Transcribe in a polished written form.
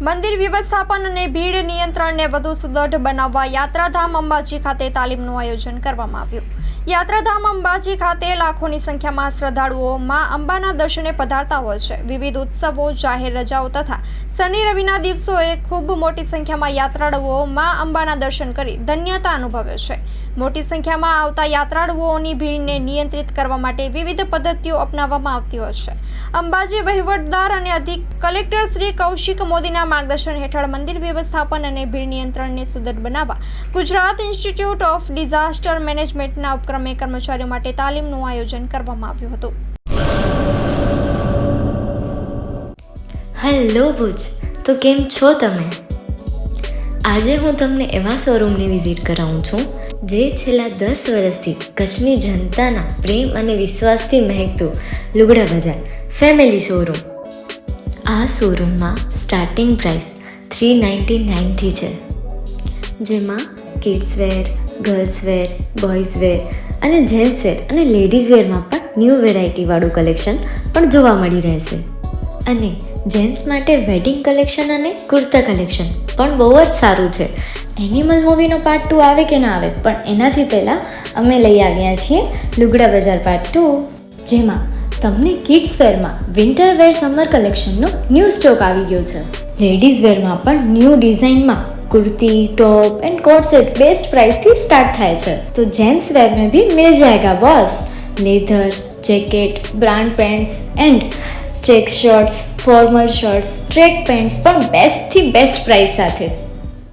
મંદિર વ્યવસ્થાપન અને ભીડ નિયંત્રણને વધુ સુદૃઢ બનાવવા યાત્રાધામ અંબાજી ખાતે તાલીમનું આયોજન કરવામાં આવ્યું. યાત્રાધામ અંબાજી ખાતે લાખોની સંખ્યામાં શ્રદ્ધાળુઓ મા અંબાના દર્શને પધારતા હોય છે. વિવિધ ઉત્સવો, જાહેર રજાઓ તથા શનિ રવિના દિવસોએ ખૂબ મોટી સંખ્યામાં યાત્રાળુઓ મા અંબાના દર્શન કરી ધન્યતા અનુભવે છે. મોટી સંખ્યામાં આવતા યાત્રાળુઓની ભીડને નિયંત્રિત કરવા માટે વિવિધ પદ્ધતિઓ અપનાવવામાં આવતી હોય છે. અંબાજી વહીવટદાર અને અધિક કલેક્ટર શ્રી કૌશિક મોદીના માર્ગદર્શન હેઠળ મંદિર વ્યવસ્થાપન અને ભીડ નિયંત્રણને સુદૃઢ બનાવવા ગુજરાત ઇન્સ્ટિટ્યૂટ ઓફ ડિઝાસ્ટર મેનેજમેન્ટના ઉપક્રમે કર્મચારીઓ માટે તાલીમનું આયોજન કરવામાં આવ્યું હતું. હેલો ભુજ, તો કેમ છો તમે? આજે હું તમને એવા શોરૂમની વિઝિટ કરાવું છું જે છેલ્લા 10 વર્ષથી કચ્છની જનતાના પ્રેમ અને વિશ્વાસથી મહેકતું લુગડા બજાર ફેમિલી શોરૂમ. આ શોરૂમમાં સ્ટાર્ટિંગ પ્રાઇસ 399થી છે, જેમાં kids wear, girls wear, boys wear અને જેન્ટ્સ વેર અને લેડીઝ વેરમાં પણ ન્યૂ વેરાયટીવાળું કલેક્શન પણ જોવા મળી રહેશે. અને જેન્ટ્સ માટે વેડિંગ કલેક્શન અને કુર્તા કલેક્શન પણ બહુ જ સારું છે. એનિમલ મૂવીનો પાર્ટ 2 આવે કે ના આવે, પણ એનાથી પહેલાં અમે લઈ આવ્યા છીએ લુગડા બજાર પાર્ટ 2, જેમાં તમને કિડ્સ વેરમાં વિન્ટર વેર સમર કલેક્શનનો ન્યૂ સ્ટોક આવી ગયો છે. લેડીઝ વેરમાં પણ ન્યૂ ડિઝાઇનમાં kurti, top and coat set best price थी स्टार्ट થાય છે. तो जेंट्स वेयर में भी मिल जाएगा boss. Leather, jacket, brand pants and check shirts, formal shirts, track pants પણ બેસ્ટથી બેસ્ટ પ્રાઇસ સાથે.